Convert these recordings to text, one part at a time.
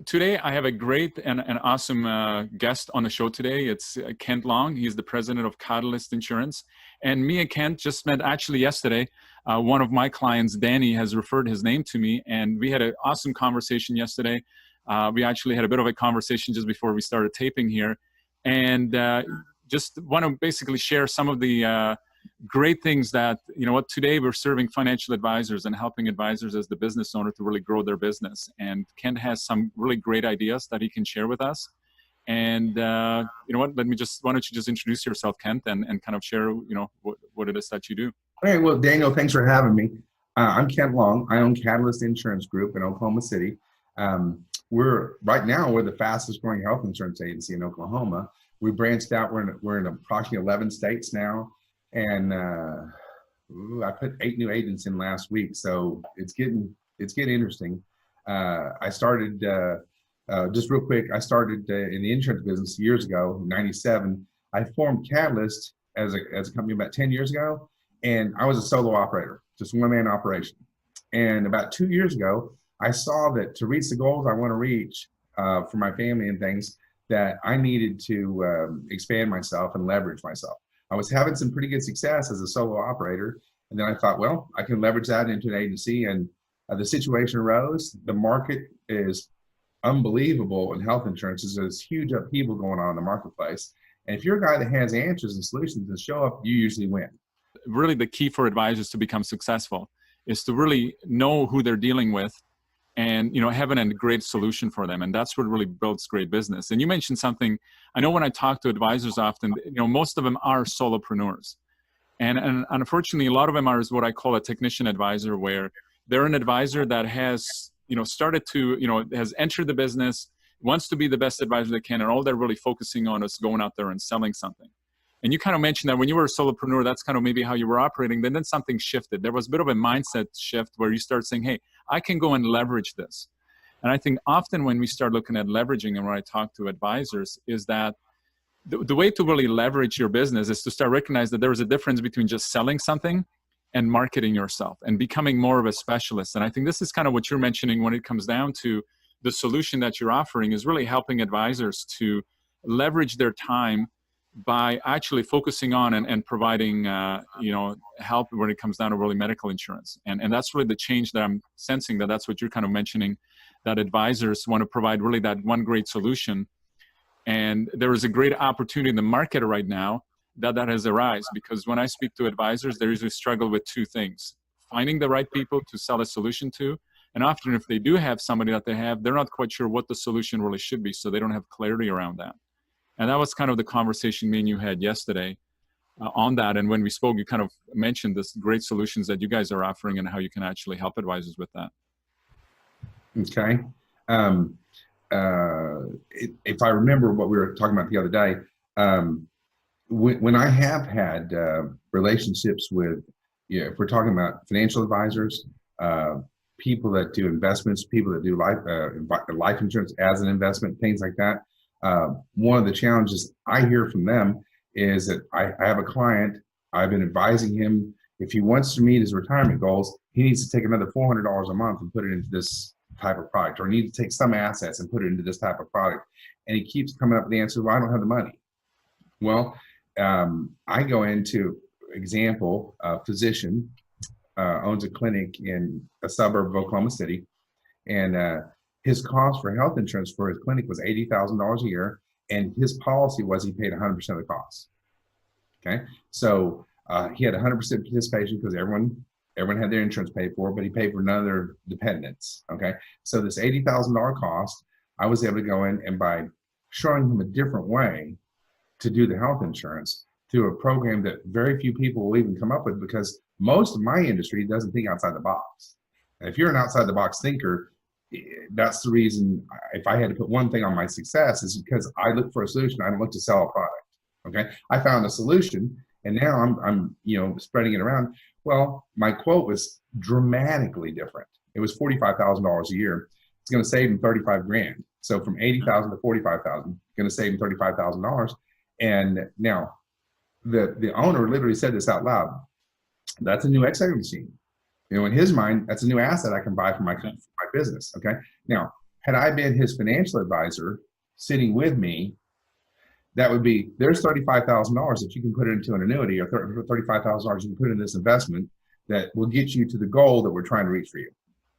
Today, I have a great and awesome guest on the show today. It's Kent Long. He's the president of Catalyst Insurance. And me and Kent just met actually yesterday. One of my clients, Danny, has referred his name to me, and we had an awesome conversation yesterday. We actually had a bit of a conversation just before we started taping here. And just want to basically share some of the great things that, today we're serving financial advisors and helping advisors as the business owner to really grow their business. And Kent has some really great ideas that he can share with us. And why don't you just introduce yourself, Kent, and kind of share, what it is that you do. Okay, well, Daniel, thanks for having me. I'm Kent Long. I own Catalyst Insurance Group in Oklahoma City. We're the fastest growing health insurance agency in Oklahoma. We branched out. We're in approximately 11 states now. And I put 8 new agents in last week, so it's getting interesting. I started just real quick. I started in the insurance business years ago, in '97. I formed Catalyst as a company about 10 years ago, and I was a solo operator, just one-man operation. And about 2 years ago, I saw that to reach the goals I want to reach for my family and things, that I needed to expand myself and leverage myself. I was having some pretty good success as a solo operator. And then I thought, well, I can leverage that into an agency. And the situation arose. The market is unbelievable in health insurance. There's huge upheaval going on in the marketplace. And if you're a guy that has answers and solutions that show up, you usually win. Really, the key for advisors to become successful is to really know who they're dealing with and having a great solution for them. And that's what really builds great business. And you mentioned something. I know when I talk to advisors often, most of them are solopreneurs. And unfortunately, a lot of them are what I call a technician advisor, where they're an advisor that has, started to, has entered the business, wants to be the best advisor they can, and all they're really focusing on is going out there and selling something. And you kind of mentioned that when you were a solopreneur, that's kind of maybe how you were operating. Then something shifted. There was a bit of a mindset shift where you start saying, hey, I can go and leverage this. And I think often when we start looking at leveraging, and when I talk to advisors, is that the way to really leverage your business is to start recognize that there is a difference between just selling something and marketing yourself and becoming more of a specialist. And I think this is kind of what you're mentioning when it comes down to the solution that you're offering, is really helping advisors to leverage their time by actually focusing on and providing, help when it comes down to really medical insurance. And that's really the change that I'm sensing, that's what you're kind of mentioning, that advisors want to provide really that one great solution. And there is a great opportunity in the market right now that has arisen, because when I speak to advisors, they usually struggle with 2 things: finding the right people to sell a solution to. And often if they do have somebody that they have, they're not quite sure what the solution really should be, so they don't have clarity around that. And that was kind of the conversation me and you had yesterday on that. And when we spoke, you kind of mentioned this great solutions that you guys are offering and how you can actually help advisors with that. Okay. If I remember what we were talking about the other day, when I have had relationships with, if we're talking about financial advisors, people that do investments, people that do life insurance as an investment, things like that. One of the challenges I hear from them is that I have a client, I've been advising him, if he wants to meet his retirement goals, he needs to take another $400 a month and put it into this type of product, or need to take some assets and put it into this type of product. And he keeps coming up with the answer, well, I don't have the money. Well, I go into example, a physician owns a clinic in a suburb of Oklahoma City, and his cost for health insurance for his clinic was $80,000 a year, and his policy was he paid 100% of the cost. Okay, so he had 100% participation because everyone had their insurance paid for, but he paid for none of their dependents. Okay, so this $80,000 cost, I was able to go in, and by showing him a different way to do the health insurance through a program that very few people will even come up with, because most of my industry doesn't think outside the box. And if you're an outside the box thinker, that's the reason. If I had to put one thing on my success, is because I look for a solution. I don't look to sell a product. Okay, I found a solution, and now I'm spreading it around. Well, my quote was dramatically different. It was $45,000 a year. It's going to save him $35,000. So from $80,000 to $45,000, going to save him $35,000. And now the owner literally said this out loud. That's a new X-ray machine. In his mind, that's a new asset I can buy for my business. Okay. Now, Had I been his financial advisor sitting with me, that would be, there's $35,000 that you can put into an annuity, or $35,000 you can put in this investment that will get you to the goal that we're trying to reach for you.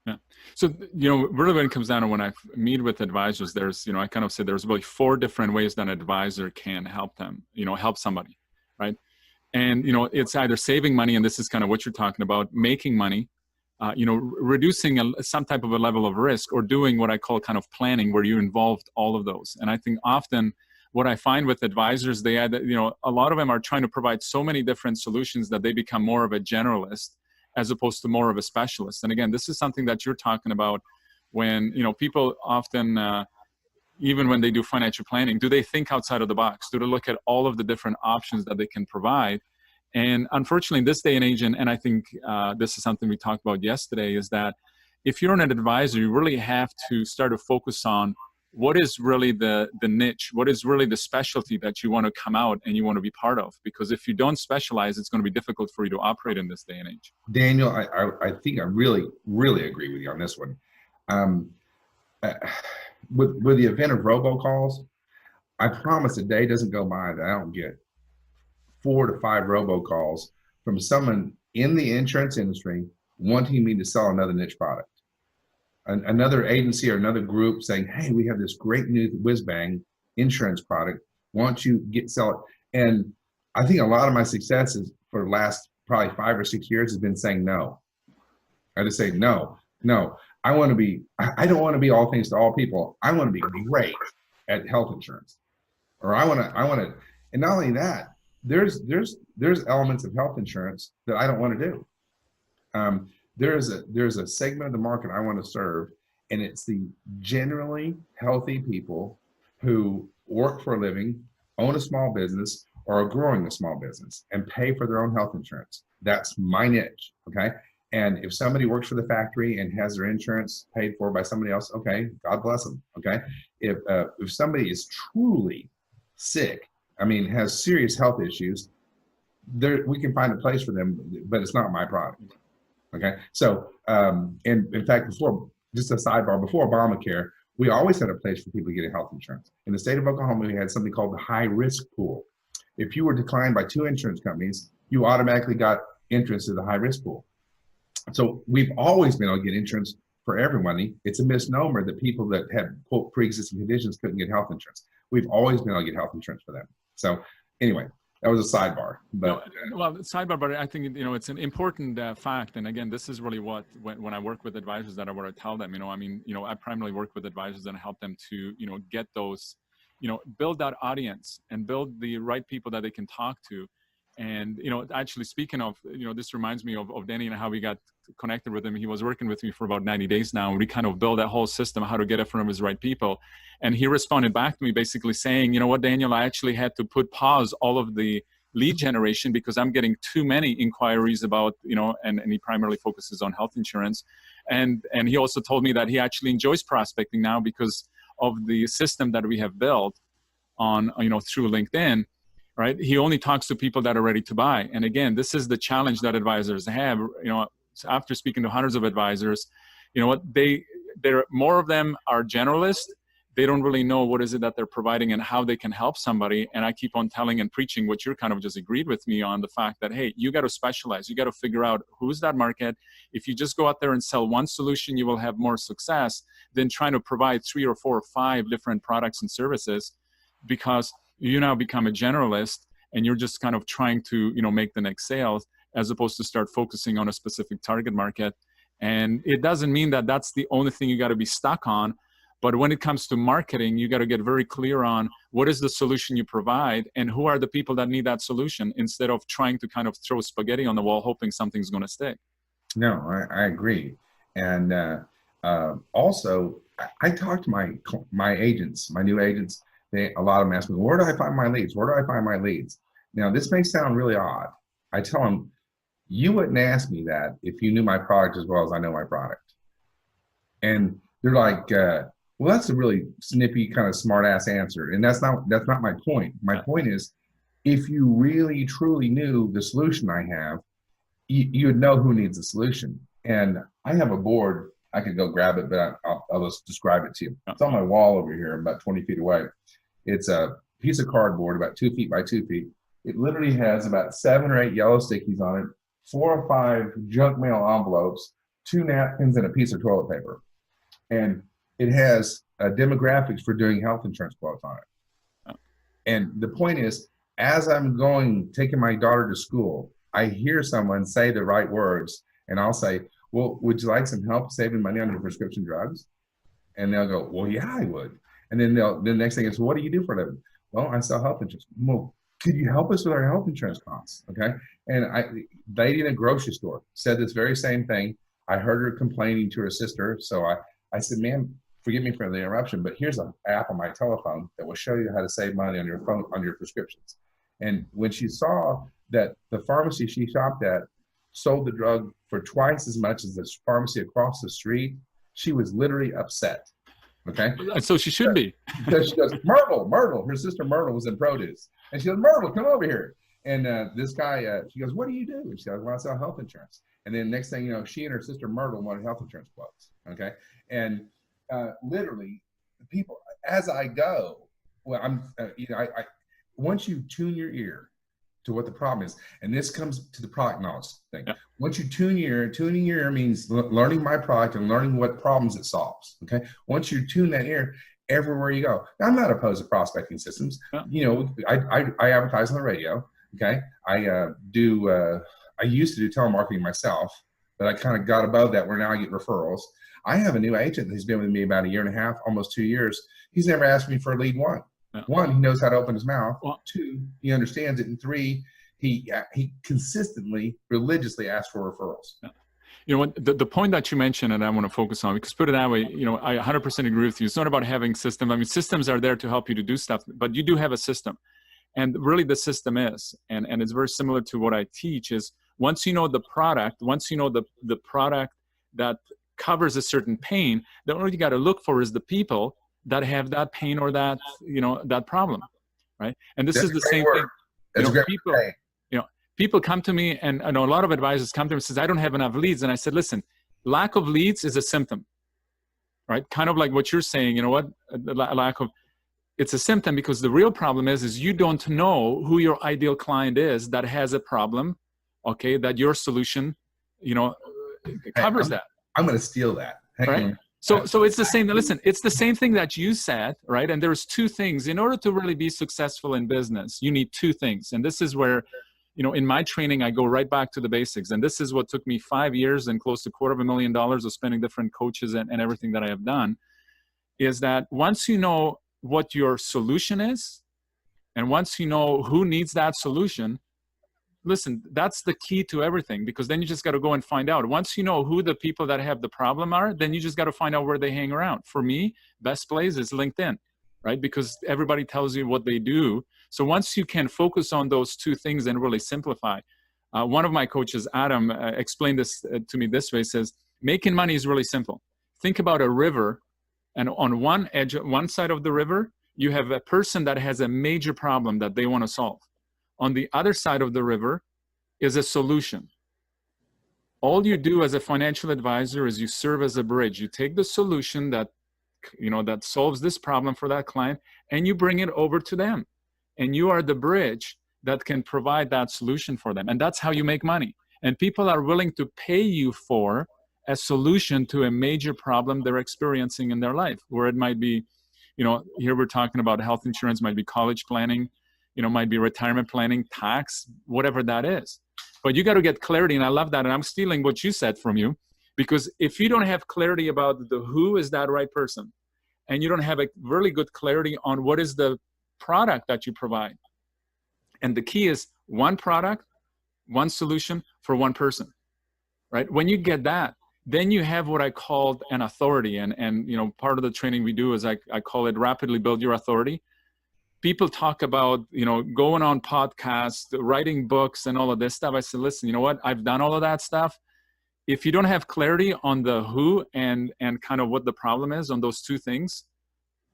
Yeah. So, really when it comes down to when I meet with advisors, there's, I kind of say there's really 4 different ways that an advisor can help them, help somebody, right? And, it's either saving money, and this is kind of what you're talking about, making money, reducing some type of a level of risk, or doing what I call kind of planning, where you involved all of those. And I think often what I find with advisors, they add, a lot of them are trying to provide so many different solutions that they become more of a generalist as opposed to more of a specialist. And again, this is something that you're talking about when, people often, even when they do financial planning, do they think outside of the box? Do they look at all of the different options that they can provide? And unfortunately, in this day and age, and I think this is something we talked about yesterday, is that if you're an advisor, you really have to start to focus on what is really the niche, what is really the specialty that you want to come out and you want to be part of. Because if you don't specialize, it's going to be difficult for you to operate in this day and age. Daniel, I think I really, really agree with you on this one. With the event of robocalls, I promise a day doesn't go by that I don't get 4 to 5 robocalls from someone in the insurance industry wanting me to sell another niche product. Another agency or another group saying, hey, we have this great new whiz bang insurance product. Why don't you sell it? And I think a lot of my successes for the last probably 5 or 6 years has been saying no. I just say, no. I don't want to be all things to all people. I want to be great at health insurance. Or I want to, and not only that, there's elements of health insurance that I don't want to do. There's a segment of the market I want to serve, and it's the generally healthy people who work for a living, own a small business, or are growing a small business and pay for their own health insurance. That's my niche, okay? And if somebody works for the factory and has their insurance paid for by somebody else, okay, God bless them, okay? If somebody is truly sick, has serious health issues, we can find a place for them, but it's not my product. Okay, so and in fact, just a sidebar, before Obamacare, we always had a place for people to get health insurance. In the state of Oklahoma, we had something called the high risk pool. If you were declined by 2 insurance companies, you automatically got entrance to the high risk pool. So we've always been able to get insurance for everyone. It's a misnomer that people that had quote pre-existing conditions couldn't get health insurance. We've always been able to get health insurance for them. So anyway, that was a sidebar. But sidebar, but I think it's an important fact. And again, this is really what when I work with advisors, that I want to tell them. I primarily work with advisors and help them to get those, build that audience and build the right people that they can talk to. And actually speaking of, this reminds me of Danny and how we got connected with him. He was working with me for about 90 days now, and we kind of built that whole system, how to get it from his right people. And he responded back to me basically saying, you know what, Daniel, I actually had to pause all of the lead generation because I'm getting too many inquiries about, and he primarily focuses on health insurance. And he also told me that he actually enjoys prospecting now because of the system that we have built on, through LinkedIn. Right? He only talks to people that are ready to buy. And again, this is the challenge that advisors have. After speaking to hundreds of advisors, more of them are generalists. They don't really know what is it that they're providing and how they can help somebody. And I keep on telling and preaching what you're kind of just agreed with me on, the fact that, hey, you got to specialize. You got to figure out who's that market. If you just go out there and sell one solution, you will have more success than trying to provide 3 or 4 or 5 different products and services, because you now become a generalist and you're just kind of trying to, make the next sales, as opposed to start focusing on a specific target market. And it doesn't mean that that's the only thing you got to be stuck on. But when it comes to marketing, you got to get very clear on what is the solution you provide and who are the people that need that solution, instead of trying to kind of throw spaghetti on the wall, hoping something's going to stick. No, I agree. And also, I talk to my agents, my new agents. A lot of them ask me, where do I find my leads? Where do I find my leads? Now, this may sound really odd. I tell them, you wouldn't ask me that if you knew my product as well as I know my product. And they're like, well, that's a really snippy kind of smart ass answer. And that's not my point. My point is, if you really truly knew the solution I have, you would know who needs the solution. And I have a board I could go grab it, but I'll just describe it to you. It's on my wall over here, about 20 feet away. It's a piece of cardboard about 2 feet by 2 feet. It literally has about 7 or 8 yellow stickies on it, 4 or 5 junk mail envelopes, 2 napkins, and a piece of toilet paper. And it has demographics for doing health insurance quotes on it. And the point is, as I'm taking my daughter to school, I hear someone say the right words, and I'll say, well, would you like some help saving money on your prescription drugs? And they'll go, well, yeah, I would. And then the next thing is, what do you do for a living? Well, I sell health insurance. Well, could you help us with our health insurance costs? Okay. And lady in a grocery store said this very same thing. I heard her complaining to her sister. So I said, ma'am, forgive me for the interruption, but here's an app on my telephone that will show you how to save money on your phone, on your prescriptions. And when she saw that the pharmacy she shopped at sold the drug for twice as much as the pharmacy across the street, she was literally upset. Okay. So she should be. Because she goes, Myrtle, her sister Myrtle was in produce. And she goes, Myrtle, come over here. And this guy, she goes, what do you do? And she goes, well, I sell health insurance. And then next thing you know, she and her sister Myrtle wanted health insurance quotes. Okay. And literally, people, as I go, well, I once you tune your ear to what the problem is, and this comes to the product knowledge thing. Yeah. Once you tuning your ear means learning my product and learning what problems it solves. Okay. Once you tune that ear, everywhere you go. Now, I'm not opposed to prospecting systems. Yeah. You know, I advertise on the radio. Okay. I used to do telemarketing myself, but I kind of got above that where now I get referrals. I have a new agent who's been with me about 1.5 years, almost 2 years. He's never asked me for a lead one. Yeah. 1, he knows how to open his mouth. Well, 2, he understands it. And 3, he consistently, religiously asks for referrals. Yeah. You know what, the point that you mentioned, and I want to focus on, because put it that way, you know, I 100% agree with you. It's not about having systems. I mean, systems are there to help you to do stuff, but you do have a system. And really the system is, and it's very similar to what I teach, is once you know the product, once you know the product that covers a certain pain, the only you got to look for is the people that have that pain or that, you know, that problem, right? And this is the same thing. People come to me, and I know a lot of advisors come to me and says, I don't have enough leads. And I said, listen, lack of leads is a symptom, right? Kind of like what you're saying, you know what, lack of, it's a symptom, because the real problem is you don't know who your ideal client is that has a problem, okay, that your solution, you know, covers that. I'm going to steal that. Right? So it's the same, listen, it's the same thing that you said, right? And there's 2 things. In order to really be successful in business, you need 2 things. And this is where, you know, in my training, I go right back to the basics. And this is what took me 5 years and close to $250,000 of spending different coaches and everything that I have done, is that once you know what your solution is, and once you know who needs that solution, listen, that's the key to everything, because then you just got to go and find out. Once you know who the people that have the problem are, then you just got to find out where they hang around. For me, best place is LinkedIn, right? Because everybody tells you what they do. So once you can focus on those 2 things and really simplify, one of my coaches, Adam, explained this to me this way. He says, making money is really simple. Think about a river, and on one edge, one side of the river, you have a person that has a major problem that they want to solve. On the other side of the river is a solution. All you do as a financial advisor is you serve as a bridge. You take the solution that, you know, that solves this problem for that client, and you bring it over to them. And you are the bridge that can provide that solution for them. And that's how you make money. And people are willing to pay you for a solution to a major problem they're experiencing in their life, where it might be, you know, here we're talking about health insurance, might be college planning, you know, might be retirement planning, tax, whatever that is. But you got to get clarity. And I love that. And I'm stealing what you said from you, because if you don't have clarity about the who is that right person, and you don't have a really good clarity on what is the product that you provide. And the key is one product, one solution for one person, right? When you get that, then you have what I called an authority. And you know, part of the training we do is I call it rapidly build your authority. People talk about, you know, going on podcasts, writing books and all of this stuff. I said, listen, you know what? I've done all of that stuff. If you don't have clarity on the who and kind of what the problem is on those 2 things,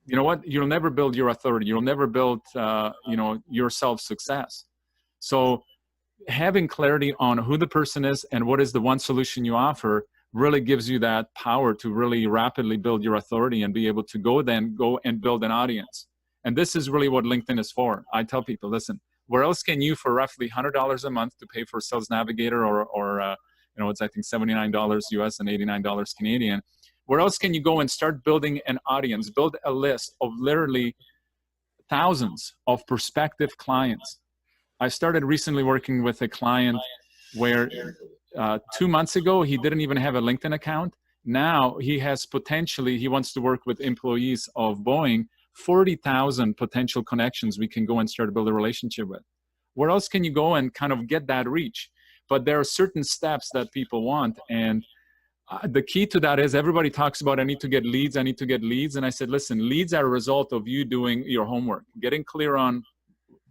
you know what? You'll never build your authority. You'll never build, you know, your self-success. So having clarity on who the person is and what is the one solution you offer really gives you that power to really rapidly build your authority and be able to go and build an audience. And this is really what LinkedIn is for. I tell people, listen, where else can you, for roughly $100 a month to pay for Sales Navigator or it's I think $79 US and $89 Canadian. Where else can you go and start building an audience, build a list of literally thousands of prospective clients? I started recently working with a client where 2 months ago, he didn't even have a LinkedIn account. Now he wants to work with employees of Boeing, 40,000 potential connections we can go and start to build a relationship with. Where else can you go and kind of get that reach? But there are certain steps that people want. And the key to that is everybody talks about, I need to get leads. And I said, listen, leads are a result of you doing your homework, getting clear on,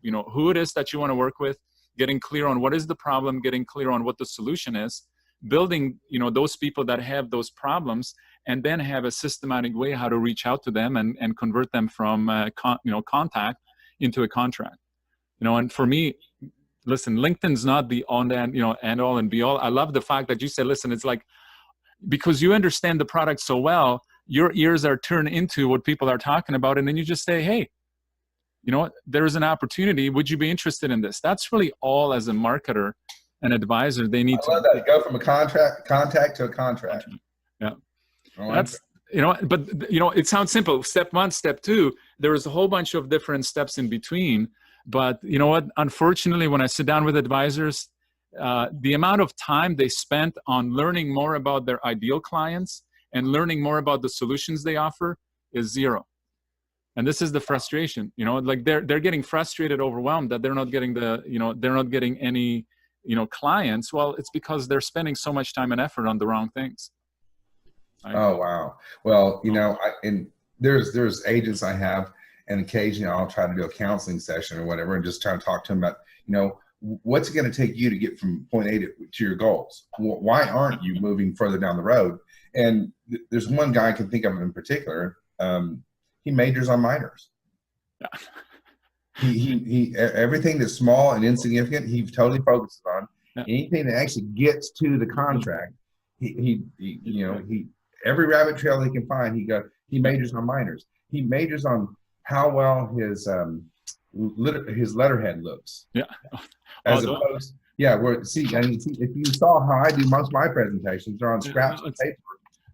who it is that you want to work with, getting clear on what is the problem, getting clear on what the solution is, building, those people that have those problems, and then have a systematic way how to reach out to them and convert them from contact into a contract. And for me, listen, LinkedIn's not the end all and be all. I love the fact that you said, listen, it's like, because you understand the product so well, your ears are turned into what people are talking about, and then you just say, hey, you know what, there's an opportunity. Would you be interested in this? That's really all, as a marketer and advisor, they need I love that. Go from a contact to a contract. Yeah. That's, but it sounds simple. Step one, step two, there is a whole bunch of different steps in between. But you know what, unfortunately, when I sit down with advisors, the amount of time they spent on learning more about their ideal clients and learning more about the solutions they offer is zero. And this is the frustration, like they're getting frustrated, overwhelmed that they're not getting any, clients. Well, it's because they're spending so much time and effort on the wrong things. Right? Oh, wow. Well, and there's agents I have, and occasionally I'll try to do a counseling session or whatever, and just try to talk to them about, what's it going to take you to get from point A to your goals? Why aren't you moving further down the road? And there's one guy I can think of in particular. He majors on minors. Yeah. He everything that's small and insignificant, he totally focuses on. Yeah. Anything that actually gets to the contract, he every rabbit trail he can find, he majors on minors. He majors on how well his letterhead looks. Yeah. As opposed, if you saw how I do most of my presentations, they're on scraps of paper,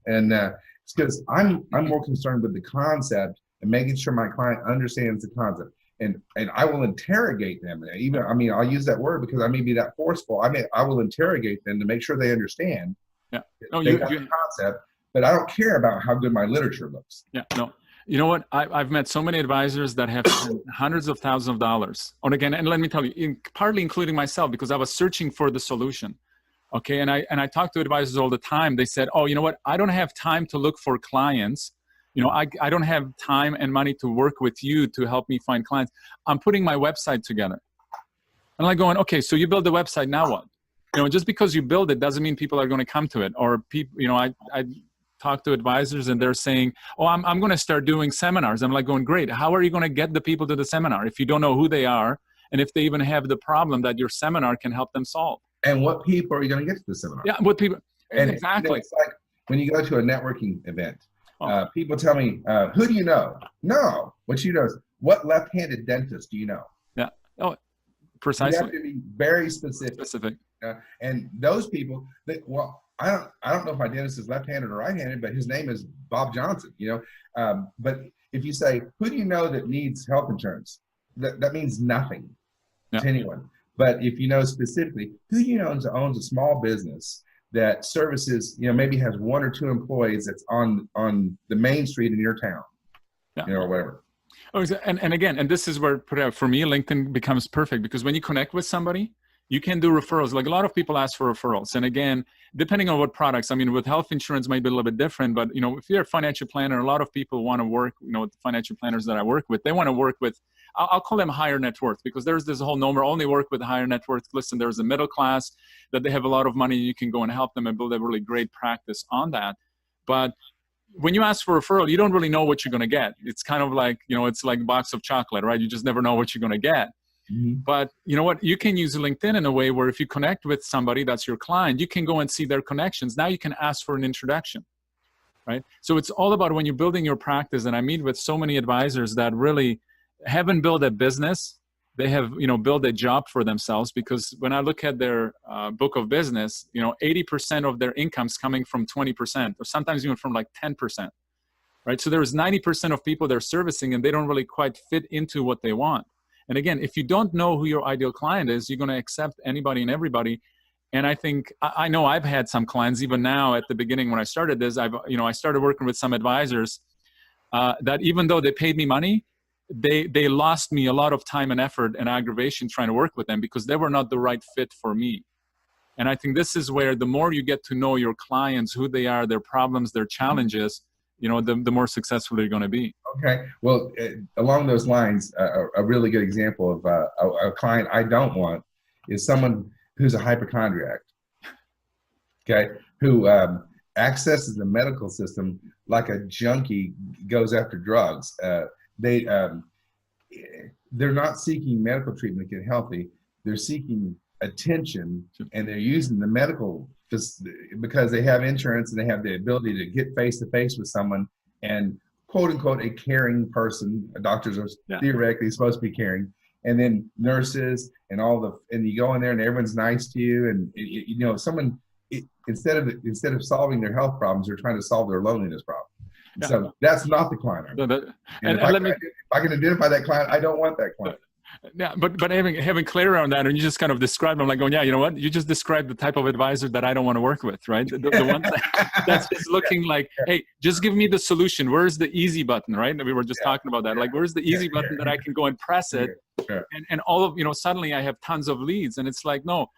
and it's because I'm more concerned with the concept and making sure my client understands the concept. And I will interrogate them. I'll use that word because I may be that forceful. I will interrogate them to make sure they understand. Yeah. The concept, but I don't care about how good my literature looks. Yeah. No. You know what? I've met so many advisors that have spent hundreds of thousands of dollars. And again, and let me tell you, partly including myself, because I was searching for the solution. Okay. And I talk to advisors all the time. They said, oh, you know what? I don't have time to look for clients. I don't have time and money to work with you to help me find clients. I'm putting my website together. And I'm like going, okay, so you build the website, now what? Just because you build it doesn't mean people are going to come to it. Or people, I talk to advisors and they're saying, oh, I'm going to start doing seminars. I'm like going, great. How are you going to get the people to the seminar if you don't know who they are and if they even have the problem that your seminar can help them solve? And what people are you going to get to the seminar? Yeah, what people, and exactly. It's like when you go to a networking event, people tell me, who do you know? No, what you know is, what left-handed dentist do you know? Yeah, precisely. You have to be very specific. And those people, I don't know if my dentist is left-handed or right-handed, but his name is Bob Johnson, but if you say, who do you know that needs health insurance? That means nothing to anyone. But if you know specifically, who do you know owns a small business that services, maybe has one or two employees that's on the main street in your town, or whatever. Oh, and again, and this is where, for me, LinkedIn becomes perfect, because when you connect with somebody, you can do referrals. Like a lot of people ask for referrals. And again, depending on what products, with health insurance might be a little bit different, but if you're a financial planner, a lot of people want to work, the financial planners that I work with, they want to work with, I'll call them higher net worth, because there's this whole number, only work with higher net worth. Listen, there's a middle class that they have a lot of money. You can go and help them and build a really great practice on that. But when you ask for a referral, you don't really know what you're going to get. It's kind of like, it's like a box of chocolate, right? You just never know what you're going to get. Mhm. But you know what? You can use LinkedIn in a way where if you connect with somebody that's your client, you can go and see their connections. Now you can ask for an introduction, right? So it's all about when you're building your practice. And I meet with so many advisors that really haven't built a business. They have, built a job for themselves, because when I look at their book of business, 80% of their income's coming from 20%, or sometimes even from like 10%, right? So there's 90% of people they're servicing and they don't really quite fit into what they want. And again, if you don't know who your ideal client is, you're going to accept anybody and everybody. And I think, I know I've had some clients even now at the beginning when I started this, I started working with some advisors that even though they paid me money, they lost me a lot of time and effort and aggravation trying to work with them because they were not the right fit for me. And I think this is where the more you get to know your clients, who they are, their problems, their challenges, the more successful you're going to be. Okay. Well, along those lines, a really good example of a client I don't want is someone who's a hypochondriac. Okay, who accesses the medical system like a junkie goes after drugs. They're not seeking medical treatment to get healthy. They're seeking attention, and they're using the medical because they have insurance and they have the ability to get face to face with someone and quote unquote a caring person. Doctors are theoretically supposed to be caring, and then nurses and and you go in there and everyone's nice to you, and someone instead of solving their health problems, they're trying to solve their loneliness problem. Yeah. So that's not the client. If I can identify that client, I don't want that client. Yeah, but having clarity on that, and you just kind of described, I'm like going, yeah, you know what? You just described the type of advisor that I don't want to work with, right? The one that's just looking like, hey, just give me the solution. Where's the easy button, right? We were just talking about that. Like, where's the easy button that I can go and press it, and all of suddenly I have tons of leads, and it's like, no.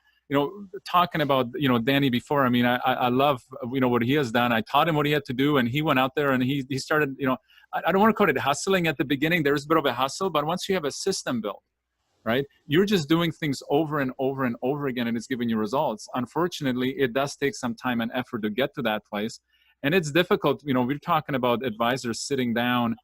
Talking about, Danny before, I mean, I love, what he has done. I taught him what he had to do, and he went out there and he started, I don't want to call it hustling at the beginning. There's a bit of a hustle, but once you have a system built, right, you're just doing things over and over and over again, and it's giving you results. Unfortunately, it does take some time and effort to get to that place. And it's difficult. We're talking about advisors sitting down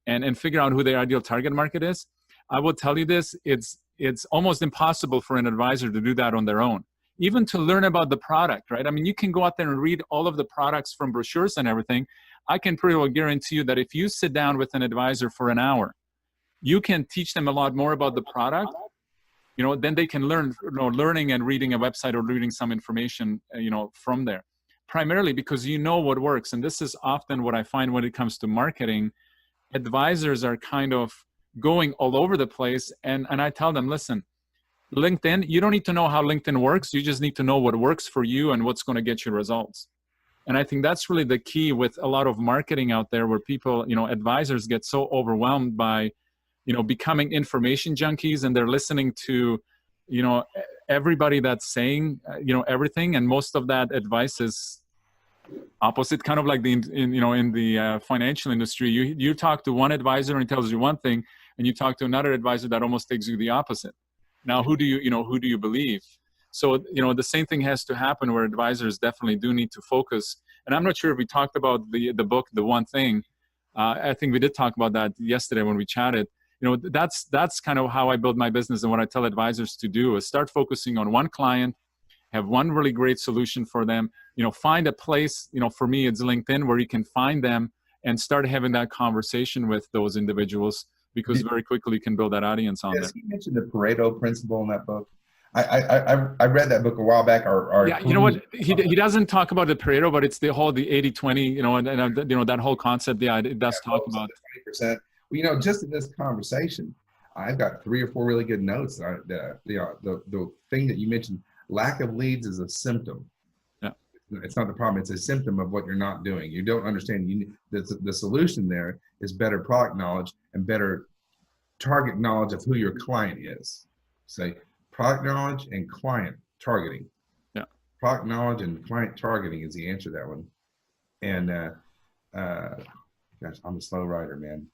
and figure out who their ideal target market is. I will tell you this, it's almost impossible for an advisor to do that on their own, even to learn about the product, right? I mean, you can go out there and read all of the products from brochures and everything. I can pretty well guarantee you that if you sit down with an advisor for an hour, you can teach them a lot more about the product, then they can learn, learning and reading a website or reading some information, from there, primarily because what works. And this is often what I find when it comes to marketing. Advisors are kind of going all over the place. And I tell them, listen, LinkedIn, you don't need to know how LinkedIn works. You just need to know what works for you and what's going to get you results. And I think that's really the key with a lot of marketing out there, where people, advisors get so overwhelmed by, becoming information junkies, and they're listening to, everybody that's saying, everything. And most of that advice is opposite, kind of like in the financial industry. You talk to one advisor and he tells you one thing, and you talk to another advisor that almost takes you the opposite. Now, who do you believe? So, the same thing has to happen, where advisors definitely do need to focus. And I'm not sure if we talked about the book, The One Thing. I think we did talk about that yesterday when we chatted. That's kind of how I build my business, and what I tell advisors to do is start focusing on one client, have one really great solution for them, find a place, for me, it's LinkedIn, where you can find them and start having that conversation with those individuals, because very quickly you can build that audience on there. You mentioned the Pareto principle in that book. I read that book a while back. Yeah, you know what? He doesn't talk about the Pareto, but it's the 80-20, and that whole concept. Yeah, it does talk about 20%. Well, just in this conversation, I've got 3 or 4 really good notes. The thing that you mentioned, lack of leads, is a symptom. Yeah, it's not the problem. It's a symptom of what you're not doing. You don't understand. The solution there is better product knowledge and better target knowledge of who your client is. Say product knowledge and client targeting. Yeah, product knowledge and client targeting is the answer to that one. And gosh, I'm a slow writer, man.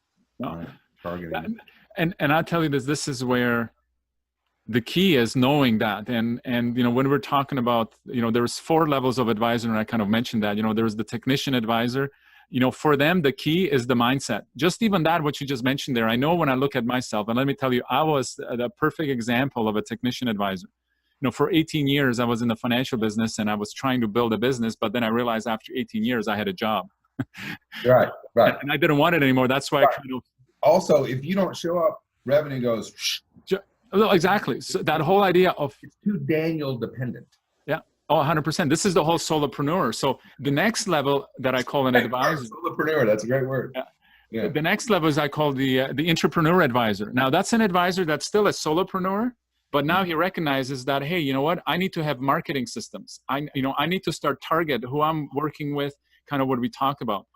Targeting. And I'll tell you this is where the key is knowing that. And when we're talking about, there's 4 levels of advisor, and I kind of mentioned that, there's the technician advisor. for them, the key is the mindset. Just even that, what you just mentioned there, I know when I look at myself, and let me tell you, I was the perfect example of a technician advisor. For 18 years, I was in the financial business and I was trying to build a business, but then I realized after 18 years, I had a job. Right, right. And I didn't want it anymore. That's why I kind of... Also, if you don't show up, revenue goes... Exactly. So that whole idea of... It's too Daniel dependent. Yeah. Oh, 100%. This is the whole solopreneur. So the next level that I call an advisor... Solopreneur, that's a great word. Yeah. Yeah. The next level is I call the entrepreneur advisor. Now, that's an advisor that's still a solopreneur, but now he recognizes that, hey, you know what? I need to have marketing systems. I need to start target who I'm working with, kind of what we talk about.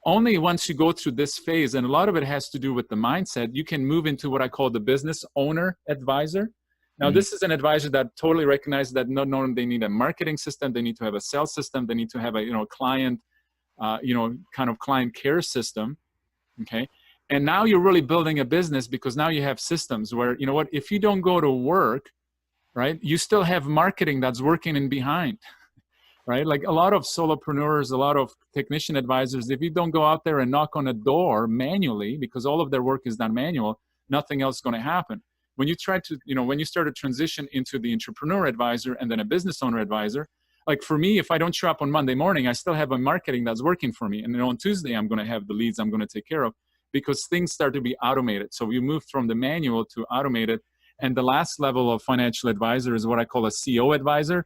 Only once you go through this phase, and a lot of it has to do with the mindset, you can move into what I call the business owner advisor. Now, this is an advisor that totally recognizes that not only they need a marketing system, they need to have a sales system, they need to have a client, kind of client care system. Okay. And now you're really building a business because now you have systems where, you know what, if you don't go to work, right, you still have marketing that's working in behind. Right? Like a lot of solopreneurs, a lot of technician advisors, if you don't go out there and knock on a door manually, because all of their work is done manual, nothing else is going to happen. When you try to, when you start to transition into the entrepreneur advisor and then a business owner advisor, like for me, if I don't show up on Monday morning, I still have a marketing that's working for me. And then on Tuesday, I'm going to have the leads I'm going to take care of because things start to be automated. So you move from the manual to automated. And the last level of financial advisor is what I call a CO advisor.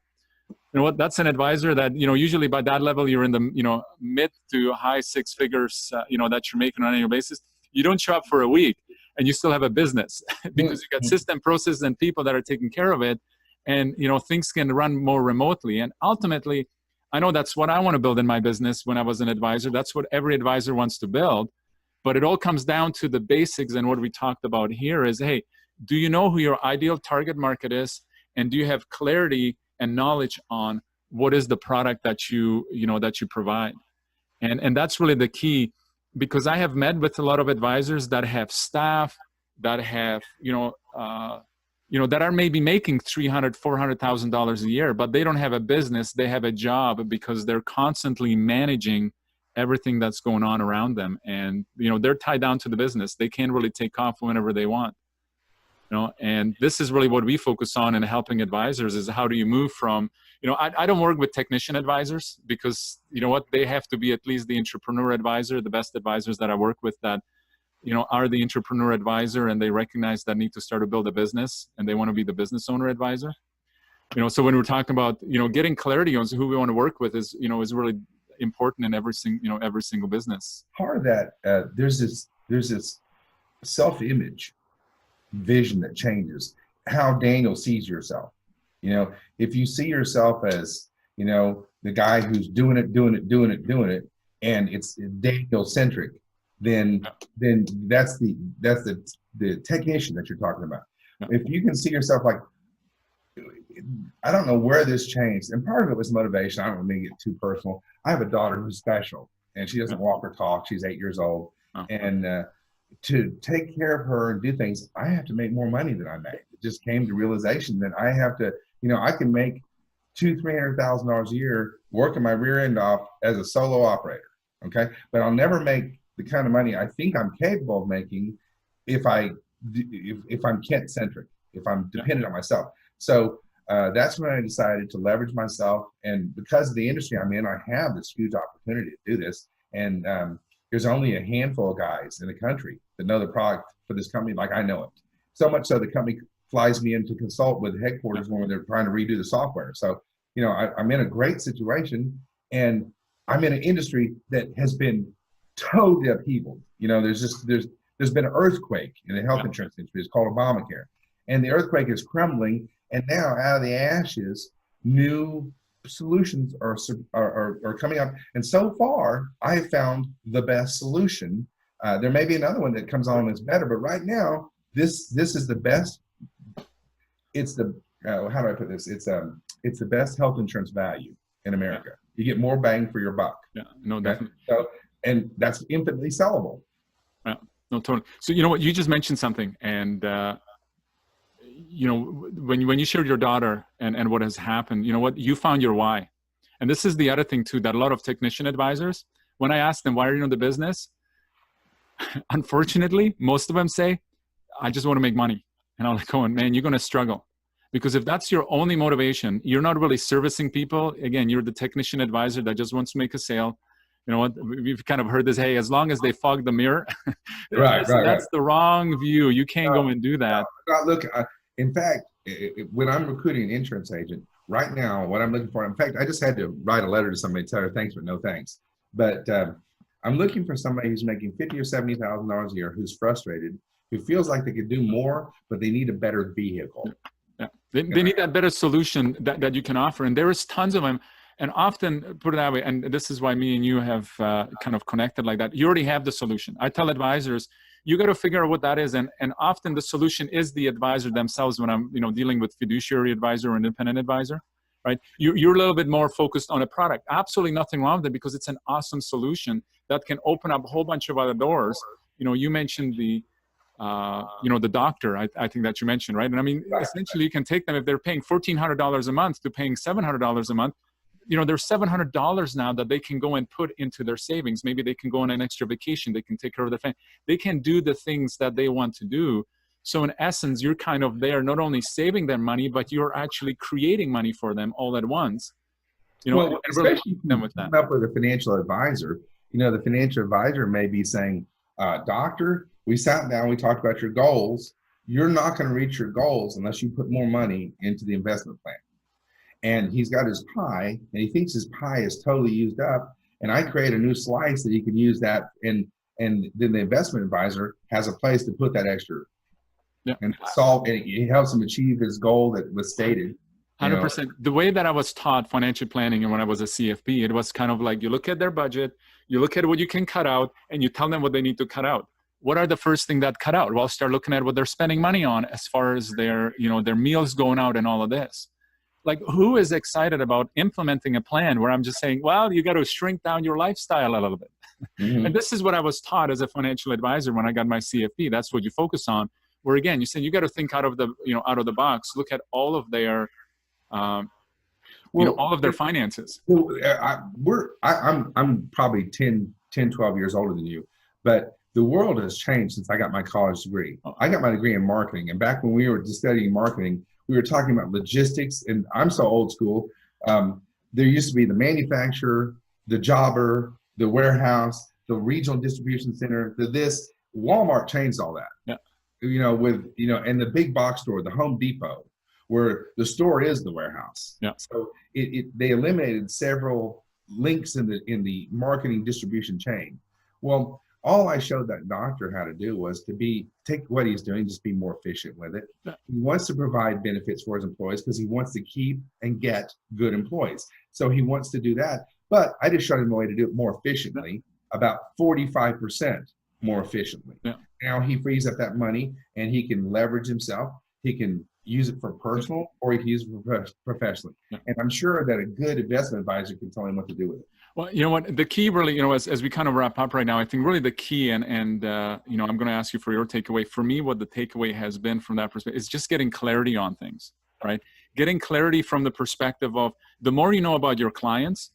You know what? That's an advisor that, usually by that level, you're in the, mid to high six figures, that you're making on an annual basis. You don't show up for a week and you still have a business because you got system, process, and people that are taking care of it. And, things can run more remotely. And ultimately, I know that's what I want to build in my business when I was an advisor. That's what every advisor wants to build. But it all comes down to the basics. And what we talked about here is, hey, do you know who your ideal target market is? And do you have clarity and knowledge on what is the product that you provide? And that's really the key, because I have met with a lot of advisors that have staff that have, that are maybe making $300,000, $400,000 a year, but they don't have a business. They have a job because they're constantly managing everything that's going on around them. And, they're tied down to the business. They can't really take off whenever they want. And this is really what we focus on in helping advisors is how do you move from, I don't work with technician advisors because, they have to be at least the entrepreneur advisor, the best advisors that I work with that, are the entrepreneur advisor and they recognize that need to start to build a business and they want to be the business owner advisor. So when we're talking about, getting clarity on who we want to work with is really important in every single business. Part of that, there's this self-image vision that changes how Daniel sees yourself. If you see yourself as, the guy who's doing it, and it's Daniel centric, then that's the technician that you're talking about. If you can see yourself like, I don't know where this changed, and part of it was motivation. I don't want to get too personal. I have a daughter who's special, and she doesn't walk or talk. She's 8 years old, and to take care of her and do things, I have to make more money than I make. It just came to realization that I have to, I can make $200,000-$300,000 a year working my rear end off as a solo operator. Okay. But I'll never make the kind of money I think I'm capable of making if I'm Kent centric, if I'm dependent on myself. So that's when I decided to leverage myself. And because of the industry I'm in, I have this huge opportunity to do this. And there's only a handful of guys in the country that know the product for this company like I know it. So much so the company flies me in to consult with headquarters when they're trying to redo the software. So, I'm in a great situation, and I'm in an industry that has been totally upheavaled. There's been an earthquake in the health insurance industry. It's called Obamacare. And the earthquake is crumbling. And now out of the ashes, new solutions are coming up. And so far, I have found the best solution. There may be another one that comes on that's better, but right now, this is the best. It's the how do I put this? It's the best health insurance value in America. You get more bang for your buck. Yeah, no, definitely. So, and that's infinitely sellable. Yeah, no, totally. So you know what, you just mentioned something, and when you shared your daughter and what has happened, you found your why. And this is the other thing too, that a lot of technician advisors, when I ask them, why are you in the business? Unfortunately, most of them say, I just want to make money. And I'm like, oh, man, you're going to struggle. Because if that's your only motivation, you're not really servicing people. Again, you're the technician advisor that just wants to make a sale. You know what? We've kind of heard this, hey, as long as they fog the mirror, Right. that's the wrong view. You can't go and do that. Look, in fact, when I'm recruiting an insurance agent, right now, what I'm looking for, in fact, I just had to write a letter to somebody to tell her thanks, but no thanks. But I'm looking for somebody who's making $50,000 or $70,000 a year, who's frustrated, who feels like they could do more, but they need a better vehicle. Yeah. They need that better solution that you can offer. And there is tons of them. And often, put it that way, and this is why me and you have kind of connected like that. You already have the solution. I tell advisors, you got to figure out what that is. And often the solution is the advisor themselves when I'm dealing with fiduciary advisor or independent advisor, right? You're a little bit more focused on a product. Absolutely nothing wrong with it because it's an awesome solution that can open up a whole bunch of other doors. You mentioned the doctor, I think that you mentioned, right? And I mean, essentially you can take them, if they're paying $1,400 a month to paying $700 a month, there's $700 now that they can go and put into their savings. Maybe they can go on an extra vacation. They can take care of their family. They can do the things that they want to do. So in essence, you're kind of there, not only saving them money, but you're actually creating money for them all at once. Well, really especially them with that. Up with a financial advisor, the financial advisor may be saying, doctor, we sat down, we talked about your goals. You're not going to reach your goals unless you put more money into the investment plan. And he's got his pie, and he thinks his pie is totally used up. And I create a new slice that he can use that, and then the investment advisor has a place to put that extra, and solve. And it helps him achieve his goal that was stated. 100%. The way that I was taught financial planning, and when I was a CFP, it was kind of like you look at their budget, you look at what you can cut out, and you tell them what they need to cut out. What are the first thing that cut out? Well, start looking at what they're spending money on as far as their meals going out and all of this. Like, who is excited about implementing a plan where I'm just saying, well, you got to shrink down your lifestyle a little bit. Mm-hmm. And this is what I was taught as a financial advisor when I got my CFP. That's what you focus on. Where again, you say you got to think out of the box. Look at all of their, all of their finances. I'm probably 10, 12 years older than you, but the world has changed since I got my college degree. I got my degree in marketing, and back when we were studying marketing, we were talking about logistics, and I'm so old school. There used to be the manufacturer, the jobber, the warehouse, the regional distribution center, this. Walmart changed all that. Yeah. And the big box store, the Home Depot, where the store is the warehouse. Yeah. So they eliminated several links in the marketing distribution chain. Well, all I showed that doctor how to do was to take what he's doing, just be more efficient with it. Yeah. He wants to provide benefits for his employees because he wants to keep and get good employees. So he wants to do that. But I just showed him a way to do it more efficiently, about 45% more efficiently. Yeah. Now he frees up that money and he can leverage himself. He can use it for personal, or he can use it for professionally. Yeah. And I'm sure that a good investment advisor can tell him what to do with it. Well, you know what, the key really, as we kind of wrap up right now, I think really the key, and I'm going to ask you for your takeaway. For me, what the takeaway has been from that perspective is just getting clarity on things, right? Getting clarity from the perspective of the more you know about your clients,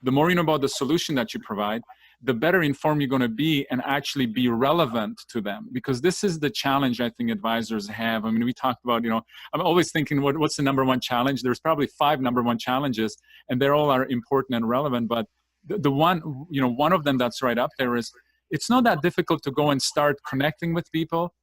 the more you know about the solution that you provide, the better informed you're going to be and actually be relevant to them. Because this is the challenge I think advisors have. I mean, we talked about, I'm always thinking, what's the number one challenge? There's probably 5 number one challenges, and they all are important and relevant. But the one, one of them that's right up there is, it's not that difficult to go and start connecting with people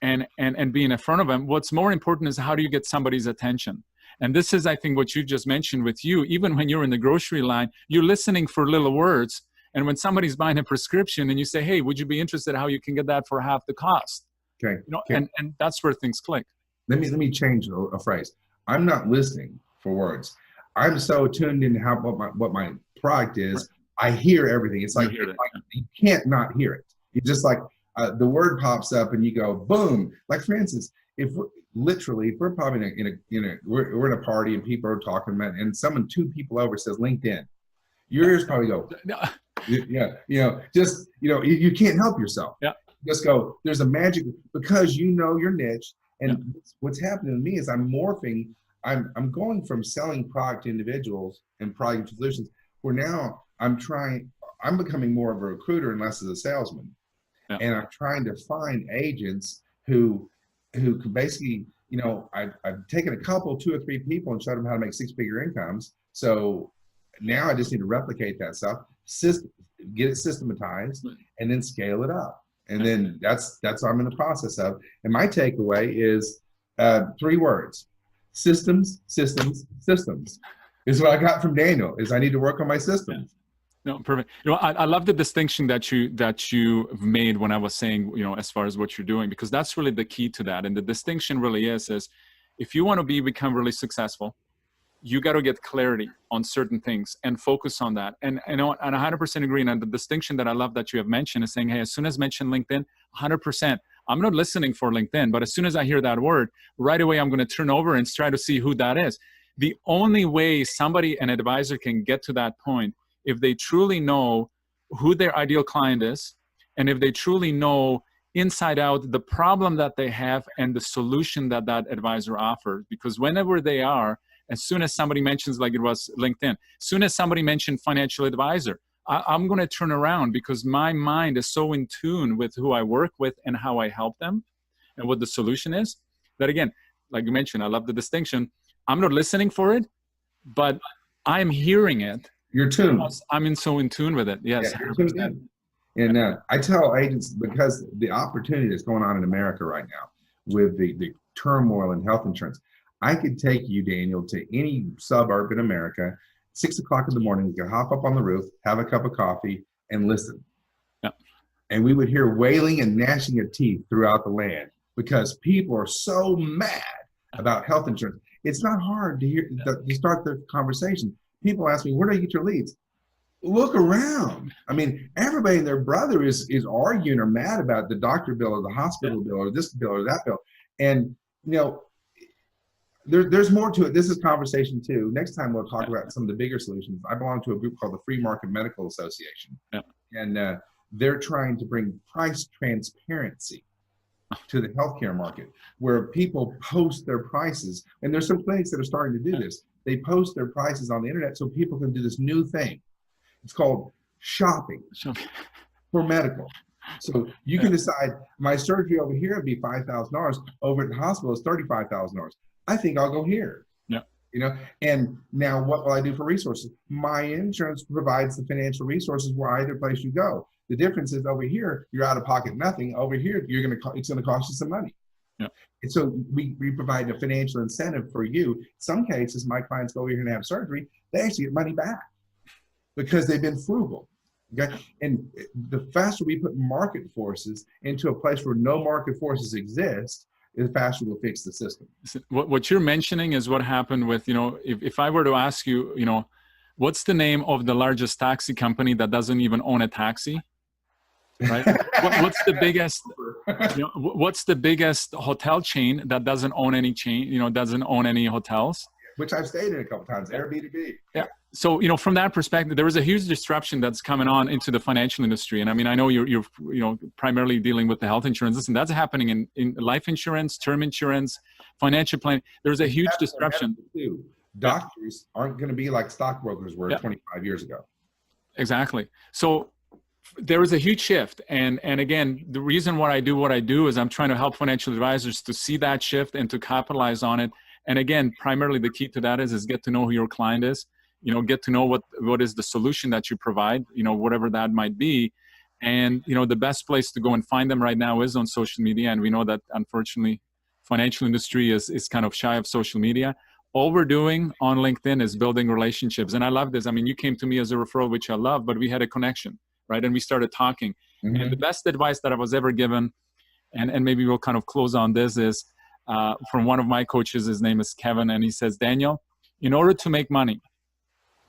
and being in front of them. What's more important is how do you get somebody's attention? And this is, I think, what you just mentioned with you. Even when you're in the grocery line, you're listening for little words. And when somebody's buying a prescription and you say, hey, would you be interested how you can get that for half the cost? Okay. And that's where things click. Let me change a phrase. I'm not listening for words. I'm so tuned into what my product is. Right. I hear everything. It's like you can't not hear it. You just like the word pops up and you go boom. Like for instance, if we're probably we're in a party and people are talking about, and 2 people over says LinkedIn, your ears probably go. You can't help yourself. Yeah. Just go. There's a magic because you know your niche. And what's happening to me is I'm morphing. I'm going from selling product to individuals and product solutions, where now I'm trying. I'm becoming more of a recruiter and less as a salesman. Yeah. And I'm trying to find agents who can basically, I've taken a couple, 2 or 3 people and showed them how to make 6-figure incomes. So now I just need to replicate that stuff, get it systematized, and then scale it up. And then that's what I'm in the process of. And my takeaway is 3 words: systems, systems, systems. Is what I got from Daniel. Is I need to work on my systems. No, perfect. I love the distinction that you made when I was saying, as far as what you're doing, because that's really the key to that. And the distinction really is if you want to become really successful, you got to get clarity on certain things and focus on that. And I 100% agree. And the distinction that I love that you have mentioned is saying, hey, as soon as mentioned LinkedIn, 100%, I'm not listening for LinkedIn, but as soon as I hear that word, right away, I'm going to turn over and try to see who that is. The only way an advisor can get to that point, if they truly know who their ideal client is, and if they truly know inside out the problem that they have and the solution that advisor offers. Because whenever they are, as soon as somebody mentions, like it was LinkedIn, as soon as somebody mentioned financial advisor, I'm going to turn around, because my mind is so in tune with who I work with and how I help them and what the solution is, that again, like you mentioned, I love the distinction. I'm not listening for it, but I'm hearing it. You're tuned. I'm so in tune with it. Yes. Yeah, you're tuned in. And I tell agents, because the opportunity that's going on in America right now with the turmoil in health insurance, I could take you, Daniel, to any suburb in America, 6 o'clock in the morning. We could hop up on the roof, have a cup of coffee, and listen. Yeah. And we would hear wailing and gnashing of teeth throughout the land, because people are so mad about health insurance. It's not hard to hear to start the conversation. People ask me, where do I get your leads? Look around. I mean, everybody and their brother is arguing or mad about the doctor bill or the hospital bill or this bill or that bill. And, there's more to it. This is conversation too. Next time we'll talk about some of the bigger solutions. I belong to a group called the Free Market Medical Association. Yeah. And they're trying to bring price transparency to the healthcare market, where people post their prices. And there's some clinics that are starting to do this. They post their prices on the internet so people can do this new thing. It's called shopping for medical. So you can decide, my surgery over here would be $5,000. Over at the hospital is $35,000. I think I'll go here. Yeah. And now what will I do for resources? My insurance provides the financial resources where either place you go. The difference is, over here, you're out of pocket nothing. Over here, it's going to cost you some money. Yeah. And so we provide a financial incentive for you. In some cases, my clients go over here and have surgery. They actually get money back because they've been frugal. Okay. And the faster we put market forces into a place where no market forces exist, the faster we'll fix the system. What you're mentioning is what happened with, if I were to ask you, what's the name of the largest taxi company that doesn't even own a taxi? Right? What's the biggest, what's the biggest hotel chain that doesn't own any doesn't own any hotels? Which I've stayed in a couple times, Airbnb. Yeah. So, from that perspective, there is a huge disruption that's coming on into the financial industry. And I mean, I know you're primarily dealing with the health insurance. Listen, that's happening in life insurance, term insurance, financial planning. There's a huge disruption. Doctors aren't going to be like stockbrokers were 25 years ago. Exactly. So there is a huge shift. And again, the reason why I do what I do is I'm trying to help financial advisors to see that shift and to capitalize on it. And again, primarily the key to that is get to know who your client is, get to know what is the solution that you provide, whatever that might be. And, the best place to go and find them right now is on social media. And we know that, unfortunately, financial industry is kind of shy of social media. All we're doing on LinkedIn is building relationships. And I love this. I mean, you came to me as a referral, which I love, but we had a connection, right? And we started talking. Mm-hmm. And the best advice that I was ever given, and maybe we'll kind of close on this, is from one of my coaches. His name is Kevin. And he says, Daniel, in order to make money,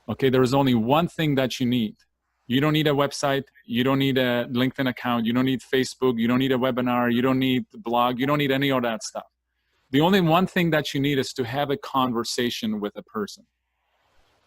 okay, there is only one thing that you need. You don't need a website. You don't need a LinkedIn account. You don't need Facebook. You don't need a webinar. You don't need the blog. You don't need any of that stuff. The only one thing that you need is to have a conversation with a person.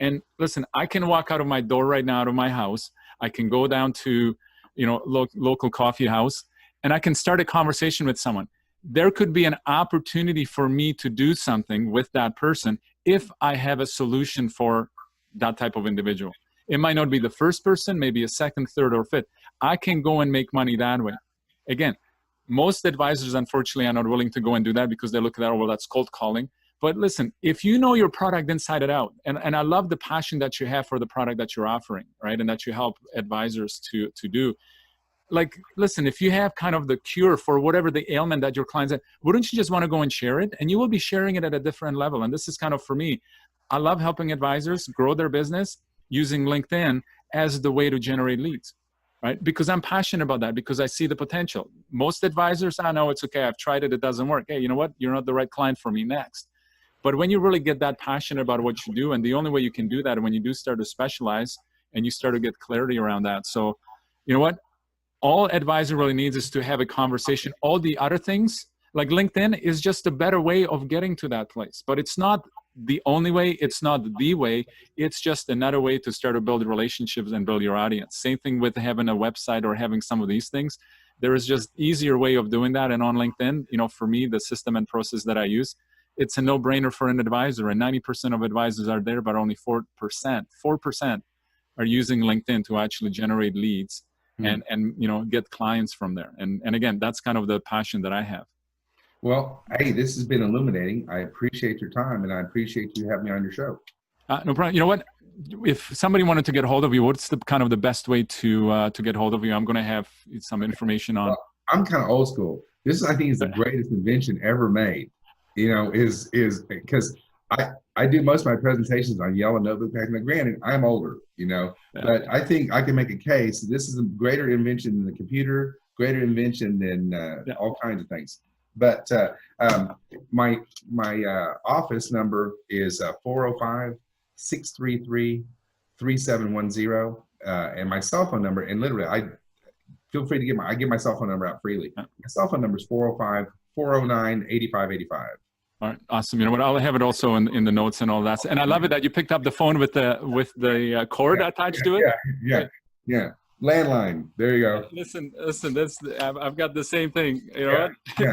And listen, I can walk out of my door right now, out of my house. I can go down to, local coffee house, and I can start a conversation with someone. There could be an opportunity for me to do something with that person if I have a solution for that type of individual. It might not be the first person, maybe a second, third, or fifth. I can go and make money that way. Again, most advisors, unfortunately, are not willing to go and do that because they look at that, oh, well, that's cold calling. But listen, if you know your product inside and out, and I love the passion that you have for the product that you're offering, right, and that you help advisors to do, like, listen, if you have kind of the cure for whatever the ailment that your clients have, wouldn't you just want to go and share it? And you will be sharing it at a different level. And this is kind of, for me, I love helping advisors grow their business using LinkedIn as the way to generate leads, right? Because I'm passionate about that, because I see the potential. Most advisors, I know it's okay, I've tried it, it doesn't work. Hey, you know what? You're not the right client for me, next. But when you really get that passionate about what you do, and the only way you can do that when you do start to specialize and you start to get clarity around that. So, you know what? All advisor really needs is to have a conversation. All the other things, like LinkedIn, is just a better way of getting to that place. But it's not the only way. It's not the way. It's just another way to start to build relationships and build your audience. Same thing with having a website or having some of these things. There is just easier way of doing that. And on LinkedIn, you know, for me, the system and process that I use, it's a no-brainer for an advisor. And 90% of advisors are there, but only 4% are using LinkedIn to actually generate leads and you know, get clients from there. And again, that's kind of the passion that I have. Well, hey, this has been illuminating. I appreciate your time, and I appreciate you having me on your show. No problem. You know what? If somebody wanted to get hold of you, what's the kind of the best way to get hold of you? I'm going to have some information on. Well, I'm kind of old school. This, I think, is the greatest invention ever made. You know, is because I do most of my presentations on yellow notebook pads. Now, granted, I'm older, you know, but I think I can make a case. This is a greater invention than the computer, greater invention than all kinds of things. But my office number is 405-633-3710, and my cell phone number. And literally, I feel free to I give my cell phone number out freely. My cell phone number is 405-409-8585. All right, awesome. You know what? I'll have it also in the notes and all that. And I love it that you picked up the phone with the cord attached to it. Yeah. Landline. There you go. Listen. I've got the same thing. You know,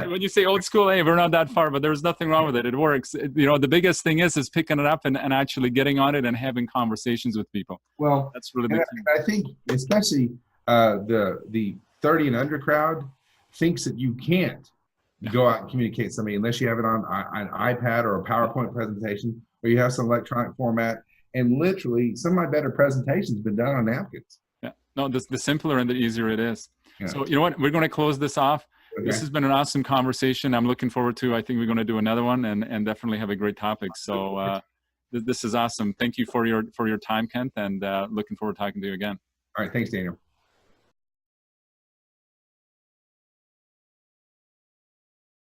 when you say old school, hey, we're not that far, but there's nothing wrong with it. It works. You know, the biggest thing is picking it up and actually getting on it and having conversations with people. Well, that's really big. I think especially the 30 and under crowd thinks that you can't go out and communicate with somebody unless you have it on an iPad or a PowerPoint presentation, or you have some electronic format. And literally, some of my better presentations have been done on napkins. Yeah, no, the simpler and the easier it is. Yeah. So you know what? We're going to close this off. Okay. This has been an awesome conversation. I'm looking forward to. I think we're going to do another one and definitely have a great topic. So this is awesome. Thank you for your time, Kent, and looking forward to talking to you again. All right, thanks, Daniel.